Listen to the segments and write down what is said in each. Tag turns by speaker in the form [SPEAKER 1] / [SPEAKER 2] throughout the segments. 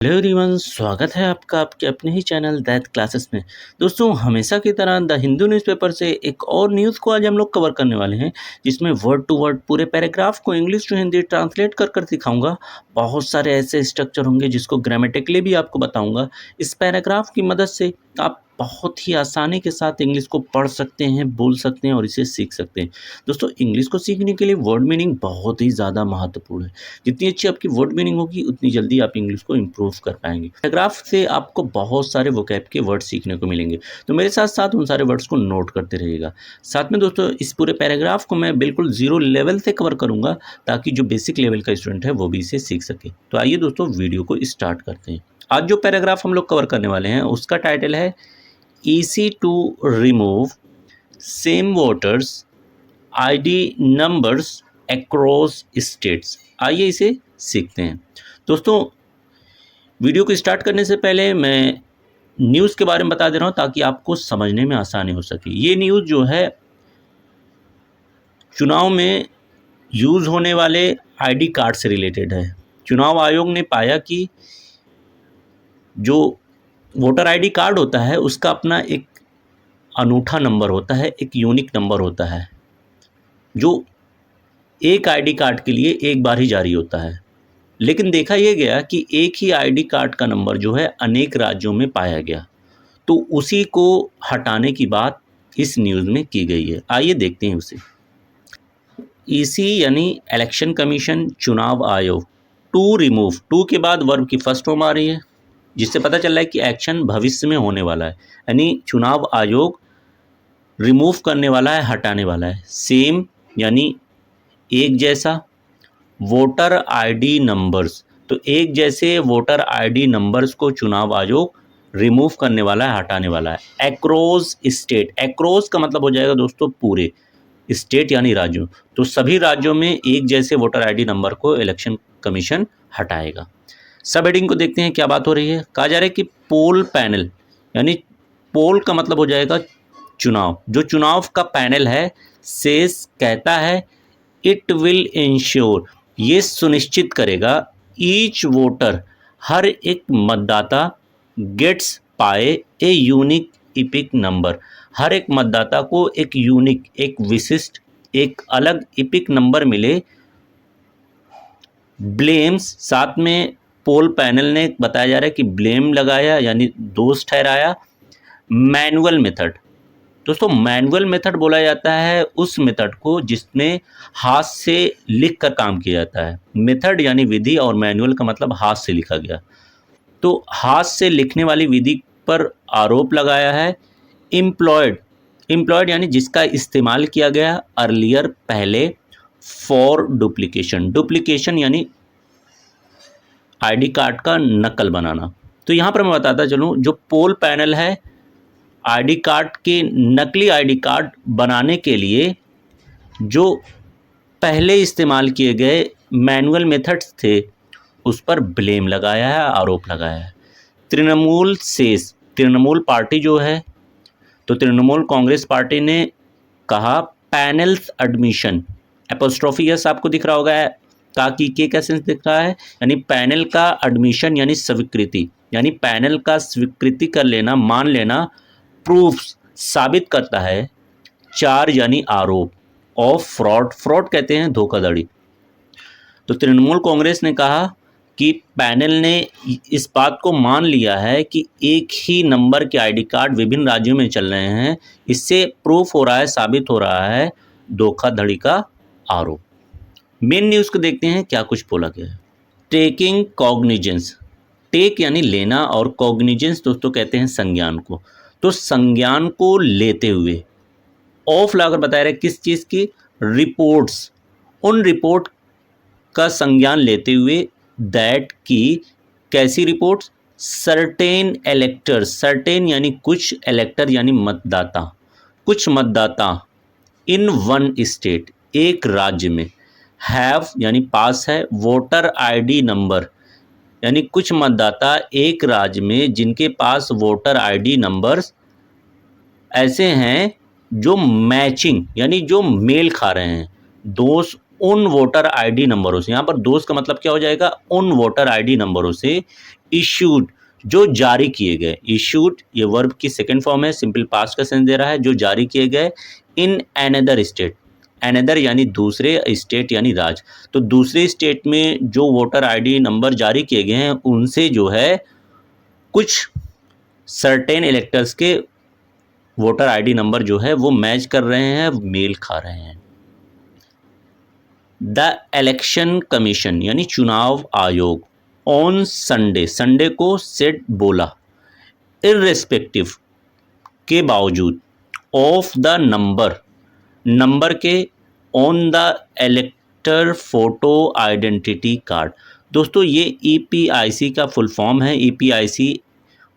[SPEAKER 1] Hello everyone, स्वागत है आपका आपके अपने ही चैनल दैट क्लासेस में। दोस्तों, हमेशा की तरह द हिंदू न्यूज़पेपर से एक और न्यूज़ को आज हम लोग कवर करने वाले हैं, जिसमें वर्ड टू वर्ड पूरे पैराग्राफ को इंग्लिश टू हिंदी ट्रांसलेट कर दिखाऊंगा। बहुत सारे ऐसे स्ट्रक्चर होंगे जिसको ग्रामेटिकली भी आपको बताऊंगा। इस पैराग्राफ की मदद से आप बहुत ही आसानी के साथ इंग्लिश को पढ़ सकते हैं, बोल सकते हैं और इसे सीख सकते हैं। दोस्तों, इंग्लिश को सीखने के लिए वर्ड मीनिंग बहुत ही ज़्यादा महत्वपूर्ण है। जितनी अच्छी आपकी वर्ड मीनिंग होगी, उतनी जल्दी आप इंग्लिश को इम्प्रूव कर पाएंगे। पैराग्राफ से आपको बहुत सारे वोकैब के वर्ड सीखने को मिलेंगे, तो मेरे साथ साथ उन सारे वर्ड्स को नोट करते रहिएगा। साथ में दोस्तों, इस पूरे पैराग्राफ को मैं बिल्कुल ज़ीरो लेवल से कवर करूँगा, ताकि जो बेसिक लेवल का स्टूडेंट है वो भी इसे सीख सके। तो आइए दोस्तों, वीडियो को स्टार्ट करते हैं। आज जो पैराग्राफ हम लोग कवर करने वाले हैं उसका टाइटल है easy to remove same voters ID numbers across states। आइए इसे सीखते हैं। दोस्तों, वीडियो को स्टार्ट करने से पहले मैं न्यूज़ के बारे में बता दे रहा हूँ, ताकि आपको समझने में आसानी हो सके। ये न्यूज़ जो है चुनाव में यूज़ होने वाले आईडी कार्ड से रिलेटेड है। चुनाव आयोग ने पाया कि जो वोटर आईडी कार्ड होता है उसका अपना एक अनूठा नंबर होता है, एक यूनिक नंबर होता है, जो एक आईडी कार्ड के लिए एक बार ही जारी होता है। लेकिन देखा यह गया कि एक ही आईडी कार्ड का नंबर जो है अनेक राज्यों में पाया गया, तो उसी को हटाने की बात इस न्यूज़ में की गई है। आइए देखते हैं उसे। ईसी यानी इलेक्शन कमीशन, चुनाव आयोग। टू रिमूव, टू के बाद वर्ब की फर्स्ट फॉर्म आ रही है, जिससे पता चल रहा है कि एक्शन भविष्य में होने वाला है। यानी चुनाव आयोग रिमूव करने वाला है, हटाने वाला है। सेम यानी एक जैसा। वोटर आईडी नंबर्स, तो एक जैसे वोटर आईडी नंबर्स को चुनाव आयोग रिमूव करने वाला है, हटाने वाला है। एक्रॉस स्टेट, एक्रॉस का मतलब हो जाएगा दोस्तों पूरे, स्टेट यानी राज्यों, तो सभी राज्यों में एक जैसे वोटर आईडी नंबर को इलेक्शन कमीशन हटाएगा। सब हेडिंग को देखते हैं क्या बात हो रही है। कहा जा रहा है कि पोल पैनल, यानी पोल का मतलब हो जाएगा चुनाव, जो चुनाव का पैनल है, सेस कहता है, इट विल इंश्योर, ये सुनिश्चित करेगा, ईच वोटर, हर एक मतदाता, गेट्स पाए ए यूनिक इपिक नंबर, हर एक मतदाता को एक यूनिक, एक विशिष्ट, एक अलग इपिक नंबर मिले। ब्लेम्स, साथ में पोल पैनल ने बताया जा रहा है कि ब्लेम लगाया यानी दोष ठहराया। मैनुअल मेथड, दोस्तों मैनुअल मेथड बोला जाता है उस मेथड को जिसमें हाथ से लिख कर काम किया जाता है। मेथड यानी विधि, और मैनुअल का मतलब हाथ से लिखा गया, तो हाथ से लिखने वाली विधि पर आरोप लगाया है। एम्प्लॉयड, एम्प्लॉयड यानी जिसका इस्तेमाल किया गया, अर्लियर पहले। फॉर डुप्लीकेशन, डुप्लीकेशन यानी आईडी कार्ड का नकल बनाना। तो यहाँ पर मैं बताता चलूँ, जो पोल पैनल है आईडी कार्ड के, नकली आईडी कार्ड बनाने के लिए जो पहले इस्तेमाल किए गए मैनुअल मेथड्स थे उस पर ब्लेम लगाया है, आरोप लगाया है। तृणमूल सेस, तृणमूल पार्टी जो है, तो तृणमूल कांग्रेस पार्टी ने कहा पैनल्स एडमिशन, एपोस्ट्रोफी एस आपको दिख रहा होगा, ताकि के सेंस दिख रहा है, यानी पैनल का एडमिशन यानी स्वीकृति, यानी पैनल का स्वीकृति कर लेना, मान लेना। प्रूफ्स, साबित करता है। चार्ज यानी आरोप। ऑफ फ्रॉड, फ्रॉड कहते हैं धोखाधड़ी। तो तृणमूल कांग्रेस ने कहा कि पैनल ने इस बात को मान लिया है कि एक ही नंबर के आईडी कार्ड विभिन्न राज्यों में चल रहे हैं, इससे प्रूफ हो रहा है, साबित हो रहा है धोखाधड़ी का आरोप। मेन न्यूज़ को देखते हैं क्या कुछ बोला गया है। टेकिंग कॉग्निजेंस, टेक यानी लेना, और कॉग्निजेंस दोस्तों कहते हैं संज्ञान को, तो संज्ञान को लेते हुए। ऑफ लाकर बताया रहे किस चीज़ की, रिपोर्ट्स, उन रिपोर्ट का संज्ञान लेते हुए, दैट की, कैसी रिपोर्ट्स, सर्टेन इलेक्टर्स, सर्टेन यानी कुछ, इलेक्टर यानी मतदाता, कुछ मतदाता, इन वन स्टेट, एक राज्य में, हैव यानी पास है, वोटर आईडी नंबर, यानी कुछ मतदाता एक राज्य में जिनके पास वोटर आईडी नंबर्स ऐसे हैं जो मैचिंग यानी जो मेल खा रहे हैं, दोष उन वोटर आईडी नंबरों से, यहाँ पर दोस्त का मतलब क्या हो जाएगा, उन वोटर आईडी नंबरों से इश्यूड, जो जारी किए गए। इश्यूड ये वर्ब की सेकंड फॉर्म है, सिंपल पास्ट का सेंस दे रहा है, जो जारी किए गए इन अनदर स्टेट। अनदर यानी दूसरे, स्टेट यानी राज्य। तो दूसरे स्टेट में जो वोटर आईडी नंबर जारी किए गए हैं उनसे जो है कुछ सर्टेन इलेक्टर्स के वोटर आईडी नंबर जो है वो मैच कर रहे हैं, मेल खा रहे हैं। द इलेक्शन कमीशन यानी चुनाव आयोग ऑन संडे, संडे को सेड बोला, इर्रेस्पेक्टिव के बावजूद, ऑफ द नंबर, नंबर के, on the इलेक्टर photo identity card. दोस्तों ये ईपीआईसी का फुल फॉर्म है। ईपीआईसी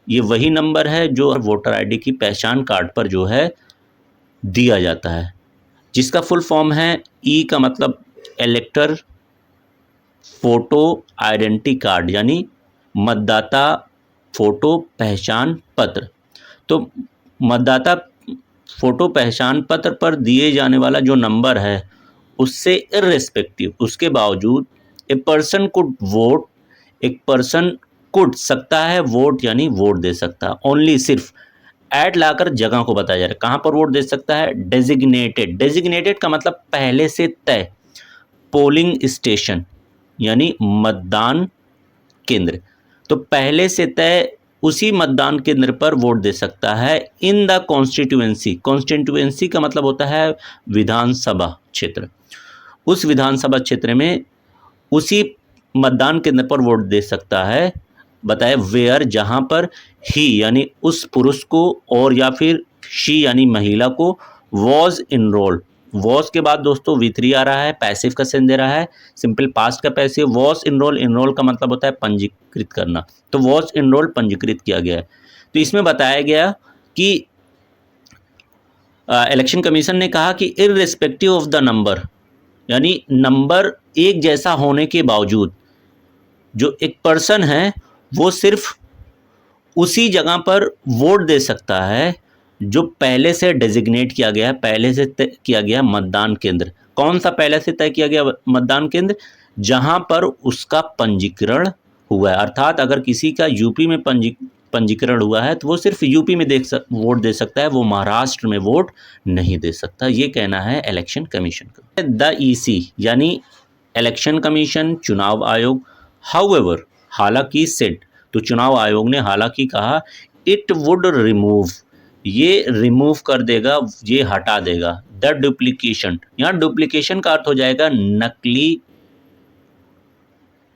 [SPEAKER 1] ये वही नंबर है जो वोटर आईडी की पहचान कार्ड पर जो है दिया जाता है, जिसका फुल फॉर्म है, ई का मतलब इलेक्टर फोटो आइडेंटिटी कार्ड यानी मतदाता फोटो पहचान पत्र। तो मतदाता फोटो पहचान पत्र पर दिए जाने वाला जो नंबर है उससे इर्रेस्पेक्टिव, उसके बावजूद, ए पर्सन कुड वोट, एक पर्सन कुड सकता है, वोट यानी वोट दे सकता है, ओनली सिर्फ, ऐड लाकर जगह को बताया जा रहा है कहाँ पर वोट दे सकता है, डेजिग्नेटेड, डेजिग्नेटेड का मतलब पहले से तय, पोलिंग स्टेशन यानी मतदान केंद्र, तो पहले से तय उसी मतदान केंद्र पर वोट दे सकता है। इन द कॉन्स्टिट्यूएंसी, कॉन्स्टिट्यूएंसी का मतलब होता है विधानसभा क्षेत्र, उस विधानसभा क्षेत्र में उसी मतदान केंद्र पर वोट दे सकता है, बताए वेयर, जहां पर ही यानी उस पुरुष को, और या फिर शी यानी महिला को, वॉज इनरोल्ड, वॉज के बाद दोस्तों V3 आ रहा है, पैसिव का सेंस दे रहा है, सिंपल पास्ट का पैसिव, वॉज इनरोल, इनरोल का मतलब होता है पंजीकृत करना, तो वॉज इनरोल पंजीकृत किया गया है। तो इसमें बताया गया कि इलेक्शन कमीशन ने कहा कि इररिस्पेक्टिव ऑफ द नंबर, यानी नंबर एक जैसा होने के बावजूद जो एक पर्सन है वो सिर्फ उसी जगह पर वोट दे सकता है जो पहले से डेजिग्नेट किया गया है, पहले से तय किया गया मतदान केंद्र। कौन सा पहले से तय किया गया मतदान केंद्र? जहां पर उसका पंजीकरण हुआ है। अर्थात अगर किसी का यूपी में पंजीकरण हुआ है तो वो सिर्फ यूपी में वोट दे सकता है, वो महाराष्ट्र में वोट नहीं दे सकता। ये कहना है इलेक्शन कमीशन का। द ईसी यानी इलेक्शन कमीशन, चुनाव आयोग, हाउएवर हालांकि सेड, तो चुनाव आयोग ने हालांकि कहा, इट वुड रिमूव, ये रिमूव कर देगा, ये हटा देगा, द डुप्लीकेशन, यहाँ डुप्लीकेशन का अर्थ हो जाएगा नकली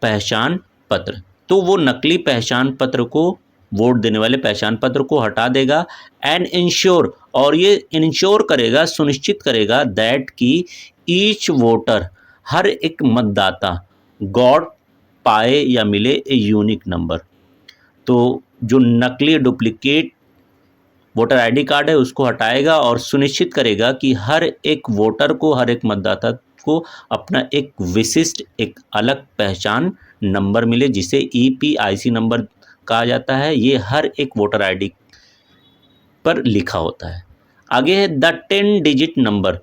[SPEAKER 1] पहचान पत्र, तो वो नकली पहचान पत्र को, वोट देने वाले पहचान पत्र को हटा देगा। एंड इंश्योर, और ये इंश्योर करेगा, सुनिश्चित करेगा, दैट की ईच वोटर, हर एक मतदाता, गॉट पाए या मिले ए यूनिक नंबर, तो जो नकली डुप्लीकेट वोटर आईडी कार्ड है उसको हटाएगा और सुनिश्चित करेगा कि हर एक वोटर को, हर एक मतदाता को अपना एक विशिष्ट, एक अलग पहचान नंबर मिले, जिसे ईपीआईसी नंबर कहा जाता है। ये हर एक वोटर आईडी पर लिखा होता है। आगे है द 10 डिजिट नंबर,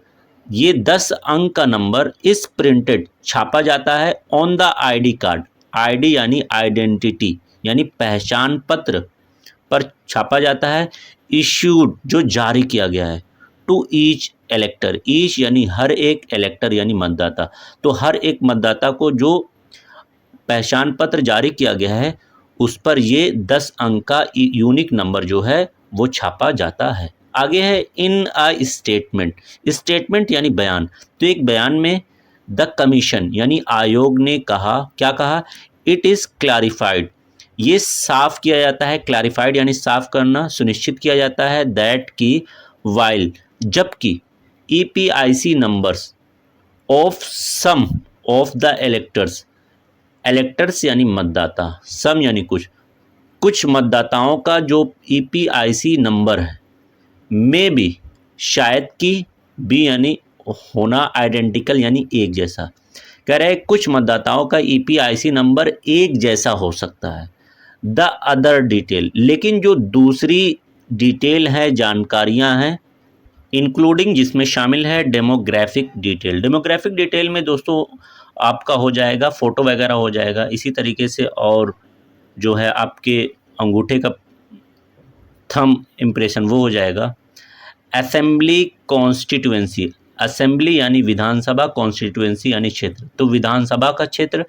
[SPEAKER 1] ये 10 अंक का नंबर इस प्रिंटेड, छापा जाता है, on the ID card, ID यानी आइडेंटिटी यानी पहचान पत्र पर छापा जाता है, इश्यूड जो जारी किया गया है, टू ईच इलेक्टर, ईच यानी हर एक, इलेक्टर यानी मतदाता, तो हर एक मतदाता को जो पहचान पत्र जारी किया गया है उस पर ये 10 अंक का यूनिक नंबर जो है वो छापा जाता है। आगे है इन अ स्टेटमेंट, स्टेटमेंट यानी बयान, तो एक बयान में द कमीशन यानी आयोग ने कहा, क्या कहा, इट इज़ क्लैरिफाइड, ये साफ किया जाता है, क्लैरिफाइड यानी साफ करना, सुनिश्चित किया जाता है, दैट की वाइल, जबकि EPIC numbers of some of the electors, electors यानी मतदाता, सम यानी कुछ, कुछ मतदाताओं का जो ईपीआईसी नंबर है, में भी शायद कि, बी यानी होना, आइडेंटिकल यानी एक जैसा, कह रहे हैं कुछ मतदाताओं का ईपीआईसी नंबर एक जैसा हो सकता है। द अदर डिटेल, लेकिन जो दूसरी डिटेल है, जानकारियां हैं, इंक्लूडिंग जिसमें शामिल है डेमोग्राफिक डिटेल। डेमोग्राफिक डिटेल में दोस्तों आपका हो जाएगा फ़ोटो वगैरह हो जाएगा, इसी तरीके से और जो है आपके अंगूठे का थंब इम्प्रेशन वो हो जाएगा। असेंबली कॉन्स्टिट्यूएंसी, असेंबली यानी विधानसभा, कॉन्स्टिट्यूएंसी यानी क्षेत्र, तो विधानसभा का क्षेत्र,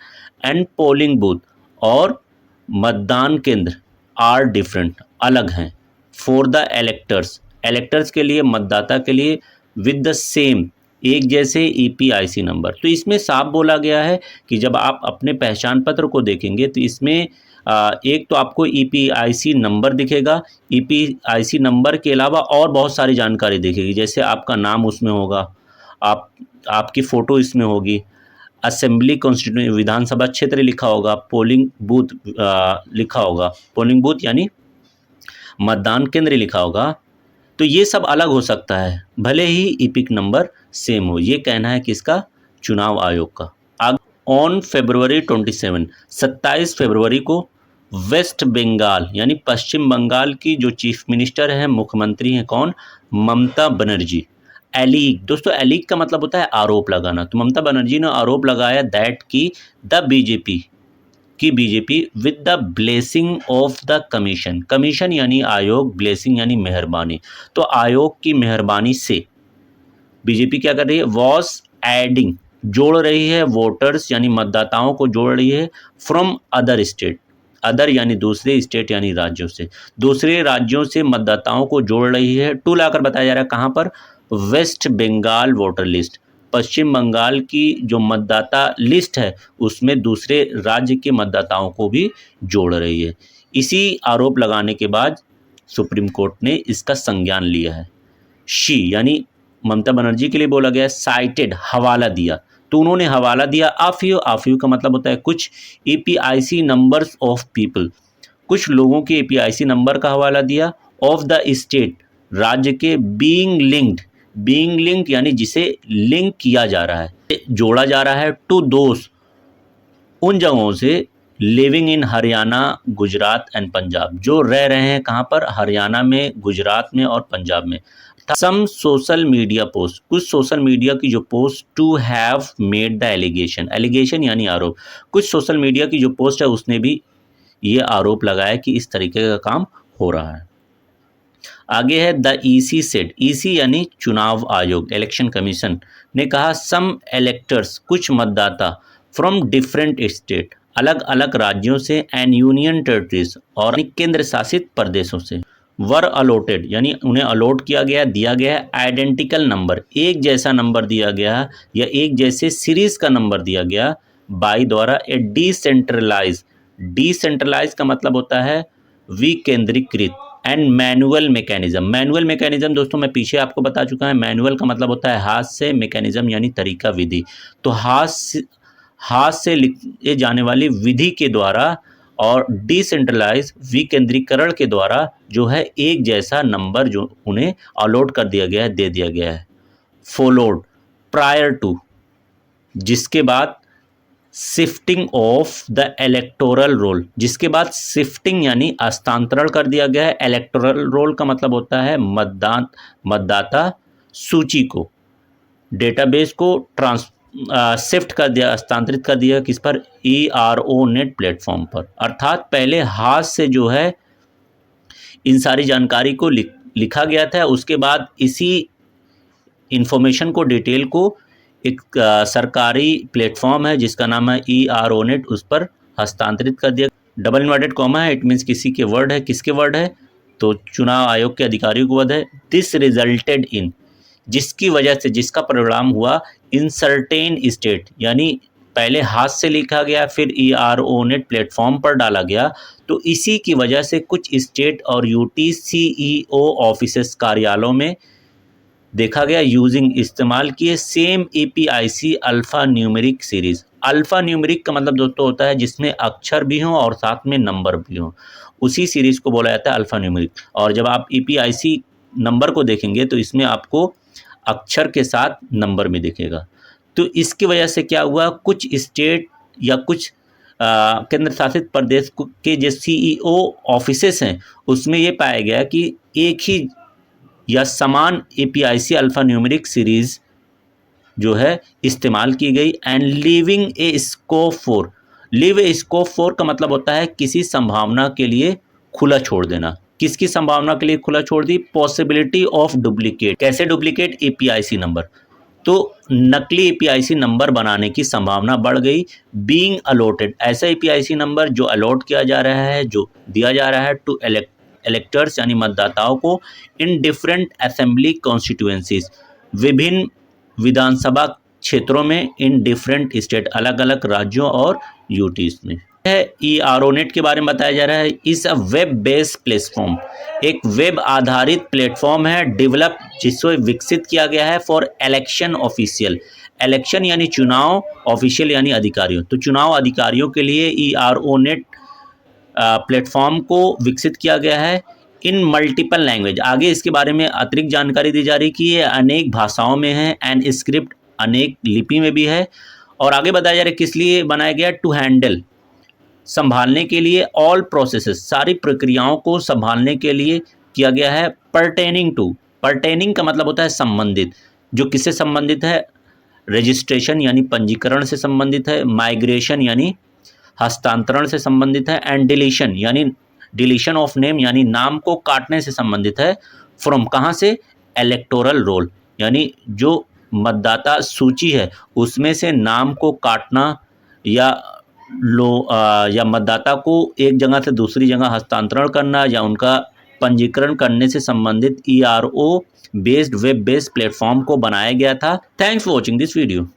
[SPEAKER 1] एंड पोलिंग बूथ और मतदान केंद्र आर डिफरेंट, अलग हैं। फॉर द इलेक्टर्स, इलेक्टर्स के लिए, मतदाता के लिए, विद द सेम, एक जैसे ईपीआईसी नंबर। तो इसमें साफ बोला गया है कि जब आप अपने पहचान पत्र को देखेंगे तो इसमें एक तो आपको ईपीआईसी नंबर दिखेगा, ईपीआईसी नंबर के अलावा और बहुत सारी जानकारी दिखेगी, जैसे आपका नाम उसमें होगा, आपकी फ़ोटो इसमें होगी, असेंबली कॉन्स्टिट्यूएंसी विधानसभा क्षेत्र लिखा होगा, पोलिंग बूथ लिखा होगा, पोलिंग बूथ यानी मतदान केंद्र लिखा होगा। तो ये सब अलग हो सकता है, भले ही ईपिक नंबर सेम हो। ये कहना है किसका? चुनाव आयोग का। ऑन फरवरी 27, 27 फरवरी को वेस्ट बंगाल यानी पश्चिम बंगाल की जो चीफ मिनिस्टर हैं, मुख्यमंत्री हैं, कौन? ममता बनर्जी। एलीग, दोस्तों एलीग का मतलब होता है आरोप लगाना। तो ममता बनर्जी ने आरोप लगाया दैट की BJP with the blessing of the commission, commission यानी आयोग, ब्लेसिंग यानी मेहरबानी, तो आयोग की मेहरबानी से बीजेपी क्या कर रही है? वॉज एडिंग, जोड़ रही है, वोटर्स यानी मतदाताओं को जोड़ रही है, फ्रॉम अदर स्टेट, अदर यानी दूसरे स्टेट यानी राज्यों से, दूसरे राज्यों से मतदाताओं को जोड़ रही है। टू लाकर बताया जा रहा है कहाँ पर? वेस्ट बंगाल वोटर लिस्ट, पश्चिम बंगाल की जो मतदाता लिस्ट है उसमें दूसरे राज्य के मतदाताओं को भी जोड़ रही है। इसी आरोप लगाने के बाद सुप्रीम कोर्ट ने इसका संज्ञान लिया है। शी यानी ममता बनर्जी के लिए बोला गया, साइटेड हवाला दिया, तो उन्होंने हवाला दिया आफियो का मतलब होता है कुछ, ईपीआईसी नंबर्स ऑफ पीपल, कुछ लोगों के ईपीआईसी नंबर का हवाला दिया, ऑफ द स्टेट राज्य के, बीइंग लिंक्ड यानी जिसे लिंक किया जा रहा है, जोड़ा जा रहा है, टू दोस्त उन जगहों से, living in Haryana, Gujarat and Punjab, जो रह रहे हैं कहाँ पर? हरियाणा में, गुजरात में और पंजाब में। सम सोशल मीडिया पोस्ट, कुछ सोशल मीडिया की जो पोस्ट, to have made the allegation यानी आरोप, कुछ सोशल मीडिया की जो पोस्ट है उसने भी ये आरोप लगाया कि इस तरीके का काम हो रहा है। आगे है द ईसी सेड, ईसी यानी चुनाव आयोग, इलेक्शन कमीशन ने कहा, सम इलेक्टर्स, कुछ मतदाता, फ्रॉम डिफरेंट स्टेट, अलग अलग राज्यों से, एंड यूनियन टेरिटरीज और केंद्र शासित प्रदेशों से, वर अलॉटेड यानी उन्हें अलॉट किया गया, दिया गया आइडेंटिकल नंबर, एक जैसा नंबर दिया गया या एक जैसे सीरीज का नंबर दिया गया, बाई द्वारा ए डिसेंट्रलाइज का मतलब होता है विकेंद्रीकृत, एंड मैनुअल मैकेनिज्म दोस्तों मैं पीछे आपको बता चुका है, मैनुअल का मतलब होता है हाथ से, मैकेनिज्म यानी तरीका, विधि, तो हाथ से लिखे जाने वाली विधि के द्वारा और डिसेंट्रलाइज विकेंद्रीकरण के द्वारा जो है एक जैसा नंबर जो उन्हें अलॉट कर दिया गया है, दे दिया गया है। फॉलोड प्रायर टू, जिसके बाद shifting of the electoral roll, जिसके बाद शिफ्टिंग यानी हस्तांतरण कर दिया गया है। इलेक्टोरल रोल का मतलब होता है मतदाता सूची को, डेटाबेस को शिफ्ट कर दिया, हस्तांतरित कर दिया किस पर? ERO नेट प्लेटफॉर्म पर। अर्थात पहले हाथ से जो है इन सारी जानकारी को लिखा गया था, उसके बाद इसी इंफॉर्मेशन को, डिटेल को एक सरकारी प्लेटफॉर्म है जिसका नाम है ERO नेट, उस पर हस्तांतरित कर दिया। डबल इन्वर्टेड कॉमा है, इट मीन्स किसी के वर्ड है, किसके वर्ड है? तो चुनाव आयोग के अधिकारियों को वर्ड है। दिस रिजल्टेड इन, जिसकी वजह से, जिसका परिणाम हुआ, इन सर्टेन स्टेट यानी पहले हाथ से लिखा गया फिर ERO नेट प्लेटफॉर्म पर डाला गया, तो इसी की वजह से कुछ स्टेट और UTCEO ऑफिसेस, कार्यालयों में देखा गया यूजिंग, इस्तेमाल किए same EPIC alpha numeric series. Alpha numeric का मतलब दोस्तों होता है जिसमें अक्षर भी हों और साथ में नंबर भी हों, उसी सीरीज़ को बोला जाता है अल्फ़ा न्यूमेरिक। और जब आप EPIC नंबर को देखेंगे तो इसमें आपको अक्षर के साथ नंबर में दिखेगा। तो इसकी वजह से क्या हुआ, कुछ स्टेट या कुछ केंद्र शासित प्रदेश के जो CEO ऑफिसेस हैं उसमें ये पाया गया कि एक ही या समान APIC अल्फ़ान्यूमेरिक सीरीज़ जो है इस्तेमाल की गई। And leaving A scope for, leave A scope for का मतलब होता है किसी संभावना के लिए खुला छोड़ देना। किसकी संभावना के लिए खुला छोड़ दी? Possibility of duplicate. कैसे डुप्लीकेट? APIC number. तो नकली APIC नंबर बनाने की संभावना बढ़ गई। बीइंग अलॉटेड, ऐसा APIC नंबर जो अलॉट किया जा रहा है, जो दिया जा रहा है टू इलेक्टर्स यानी मतदाताओं को, इन डिफरेंट असेंबली कॉन्स्टिट्यूएंसीज, विभिन्न विधानसभा क्षेत्रों में, इन डिफरेंट स्टेट, अलग अलग राज्यों और यूटीज में। ERONET के बारे में बताया जा रहा है। इस अ वेब बेस्ड प्लेटफॉर्म, एक वेब आधारित प्लेटफॉर्म है, डेवलप, जिसको विकसित किया गया है फॉर इलेक्शन ऑफिशियल, इलेक्शन यानी चुनाव, ऑफिशियल यानी अधिकारियों, तो चुनाव अधिकारियों के लिए ERONET प्लेटफॉर्म को विकसित किया गया है इन मल्टीपल लैंग्वेज। आगे इसके बारे में अतिरिक्त जानकारी दी जा रही कि ये अनेक भाषाओं में है एंड स्क्रिप्ट अनेक लिपि में भी है। और आगे बताया जा रहा है किस लिए बनाया गया? टू हैंडल, संभालने के लिए, ऑल प्रोसेसेस, सारी प्रक्रियाओं को संभालने के लिए किया गया है। पर्टेनिंग टू, पर्टेनिंग का मतलब होता है संबंधित, जो किससे संबंधित है? रजिस्ट्रेशन यानी पंजीकरण से संबंधित है, माइग्रेशन यानी हस्तांतरण से संबंधित है, एंड डिलीशन यानी डिलीशन ऑफ नेम यानी नाम को काटने से संबंधित है। फ्रॉम, कहाँ से? इलेक्टोरल रोल यानी जो मतदाता सूची है उसमें से नाम को काटना या या मतदाता को एक जगह से दूसरी जगह हस्तांतरण करना या उनका पंजीकरण करने से संबंधित ERO based web based platform को बनाया गया था। Thanks for watching this video.